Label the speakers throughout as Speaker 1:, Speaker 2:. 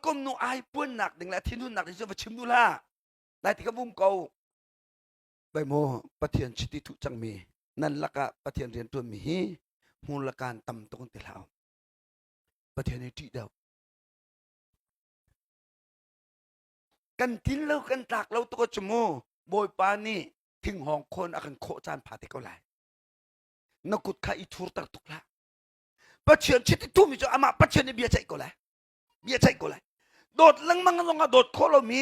Speaker 1: ก้มนูไอป้วนหนักหนึ่งแหละที่นู่นหนักที่สุดว่าชิมดูล่ะได้ที่กบุ้มเกาใบโมปะเทียนชิติทุจังมีนั่นละกะปะเทียนเรียนตัวมีมูลการต่ำตรงติลาวปะเทียนในที่เดียวกันทิ้นแล้วกันตากเราตัวจมูโบยปานี่ทิ้งห้องคนอากันโคจานผาติก็ไหลนักกุดข้าอีทูร์ตักตุกละปะเทียนชิติทุมีจ้าอามาปะเทียนนี่เบียใจก็ไหลเบียใจก็ไหลโดดลังมังลงอ่ะโดดโคโลมี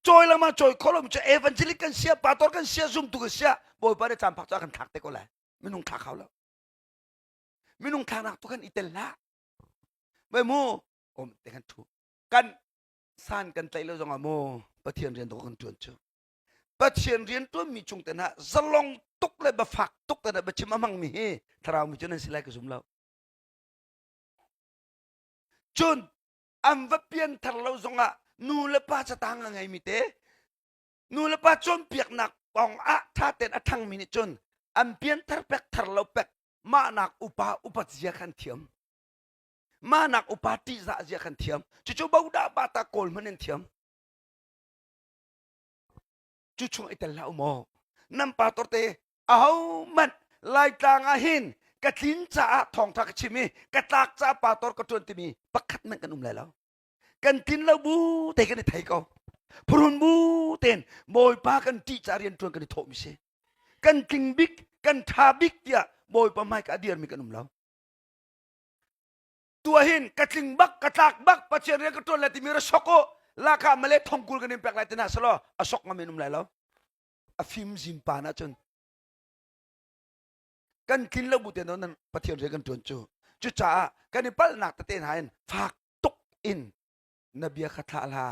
Speaker 1: จอยลังมังจอยโคโลมีจะเอวันเจลิกันเสียปาตอร์กันเสียซุ่มตุกเสียโบยปาได้จานผักจ้ากันถักเตก็ไหลไม่นุ่งถักเขาแล้วไม่นุ่งถักนักตุกันอีเตลละใบโมโอมเตกันถูกกันสั้นกันใจแล้วจงอ่ะโมปะเทียนเรียนตัวกันจวนเจ้าปะเทียนเรียนตัวมีจุงแต่นะสลองตุกเลยบะฝักตุกแต่นะบะชิมมังมีเฮทราวมีจนนั้นสิไลก็ซุ่มแล้วจนอัมวับเปียนทารเราจงอ่ะนูเลป้าจะตั้งยังไงมิเตนูเลป้าจนเปียกหนักปองอะท่าเต้นอะทั้งมินิจนอัมเปียนทารเป็กทารเราเป็กมาหนักอุปเจียกันเทียมมาหนักอุปาติจะเจียกันเทียมจู่ๆบ่าวดาบาตาโกลมันเทียมจู่ๆไอ้แต่ละอุโมน้ำปาตอร์เตเอามันไล่ตางอาหินกะทินจ่าทองทักชิมีกะตากจ่าปาตอร์กะจวนติมีปักขัดมันกันแล้วกันทินเราบูเตกันในไทยก็พรุนบูเต็นบอยปากันที่จารียนจวนกันในโถมิเชกันกิงบิกกันทาบิกเดียบอยปาไม่กะเดียนมีกันแล้วตัวหินกะทิงบักกะตากบักปัจเจริญกะจวนเลติมีรสโกลาคาเมเลทองกุลกันในแปลกไรตินะสโลอสกงามินุมแล้วอฟิมซิมปานะจนกันกินแล้วบุตรนั้นปะเทียนเรียกันจวนจู่จ้ากันในปัลนักตะเตนหายฝากตกอินนบียะคาทาลา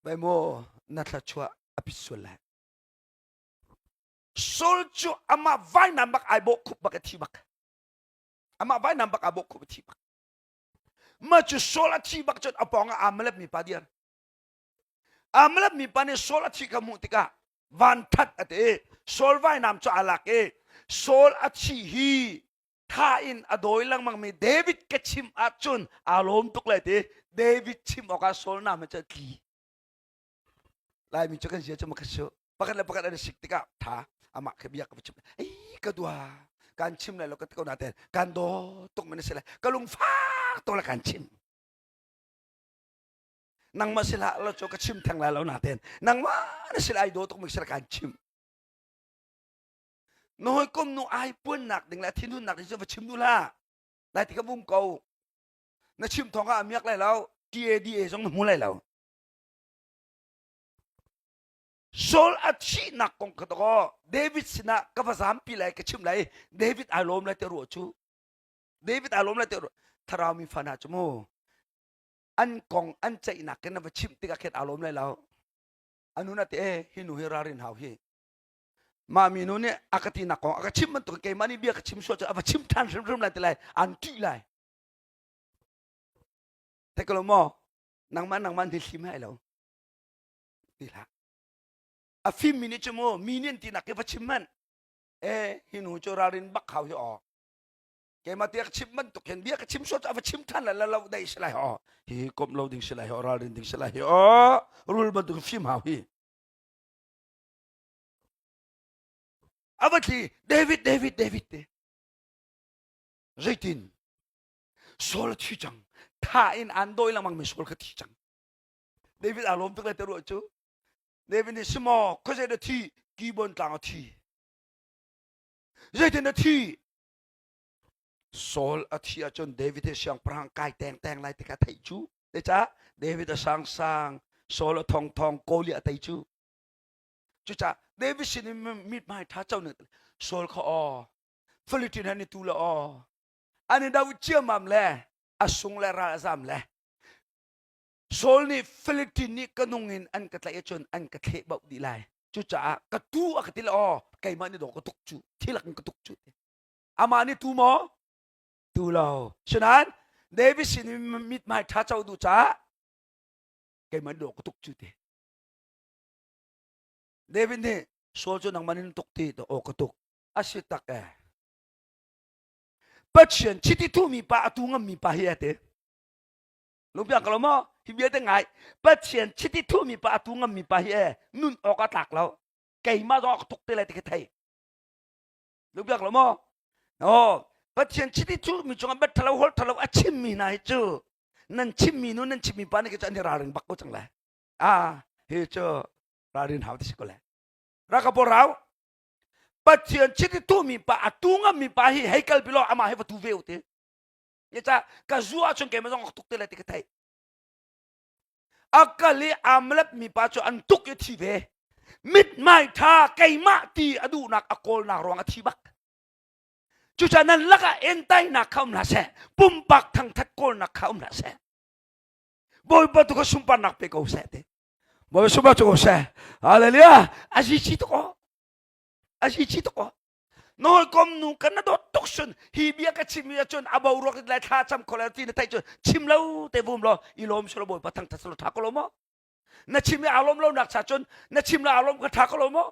Speaker 1: ใบโมนัทชัวอภิสุลละโซลจูอามาไว้นำบักไอโบคุบักทีบักอามาไว้นำบักไอโบคุบทีบักมาจูโซลทีบักจนอปองอามเล็บมีปาเดียนอามเล็บมีปานี่โซลทีขมุติกาวันทัดอเตโซลไว้นำจูอาลักเอโซลอชีฮีท่าอินอโดยลังมังมีเดวิดเกชิมอาจุนอารมณ์ตุกเลยเตเดวิดชิมออกาโซลนามันจะกีลายมีจุกันเสียจะมาขชpakan ada siktika tha ama khebia ka chim kadua kan chim la lokat ko natin kan do tok man sila kalung fa to la kan chim nang masila lo cho ka chim thang la lo natin nang ma sila ay do tok mag sila kan chim noy kom no ai pun nak ding la thin nak so chim du la lai ti ka bum ko na chim thong ka amiak lai lao TADA jong mu lai lao Sol at si nak kong katoko David sina kapasam pilay kachim lai David alom lai teru chu David alom lai teru tharami fana chumo an kong an chai nak ken na chim tika khet alom lai lao anu na te hinu hirarin hau hi ma minu ne akati nak kong akachim man to ke mani bia kachim so cha chim tan rim lai te lai an ti lai te kalomo nang man di sim hai lo ti la a few minutes mo minin tinak ke pachiman hinu chorarin bak haw ho ke matiak chimman to ken bia ka chimso ta chim than la law dai slai ho hi kom loading slai ho rarin ding slai ho rul ban to film haw hi abati David te zaitin sol chichang tha in andoi lamang mi sol ka chichang David alom to ka teru chu David ni small cause the tea gibbon tang tea Zaitin the tea Sol at siya chon David siyang prang kai teng lai tika tai chu de cha David sang Sol thong koli at tai chu cha David sin mit mai tha chau ne Sol kho o Philippine han ni tu la o ani David chia mam le asung le ra zam le Sol ni Philippine ni kanungin an katlay chon an kathe bau di lai chu cha katu akatil o kay man ni do katuk chu thilak katuk chu ama ni tu mo tu lo sunan David sin mit mai tha chau du cha kay man do katuk chu te David ni Sol chu nang manin tuk ti do o katuk asitak Pachyan chiti tu mi pa atungam mi pa hiate ลูกเบียกเราโม่ฮิเบียได้ไงปัจเจียนชิดที่ทุ่มมีปะตุงมีปะเฮนุ่นออกตักเราไก่มาดอกทุกเตะเลยที่ไทยลูกเบียกเราโม่โอ้ปัจเจียนชิดที่ทุ่มมีจงอันเบ็ดทะเลาะทะเลาะชิมมีนายจูนั่นชิมมีนู่นนั่นชิมมีปะนี่ก็จะอันนี้รารินบักก็จังเลยเฮ้ยจูรารินหาวที่สิก็เลยรักกับพวกเราปัจเจียนชิดที่ทุ่มมีปะตุงมีปะเฮให้กัลบิโลอามาให้วัตถุเวลเตเนี่ยจ้ากะจัวจงเกมาต้องทุกเตะเลยที่ไทยakali amlep mi pacho antuk ye thibe mit mai tha kaima ti adu nak akol nak rong athibak chu chanan laka entai nak kham la se pumpak thang that kol nak kham la se boy batu ko sumpan nak pe ko se te boy sumpa ko se haleluya aji to ko noi kom nu kan na do toksun hi bia ka chim ya chon abau ro ka la tha cham quality na tai chon chim lo te bum lo ilom solo boy patang ta solo tha ko lo mo na chim ya alom lo nak sa chon na chim la alom ka tha ko lo mo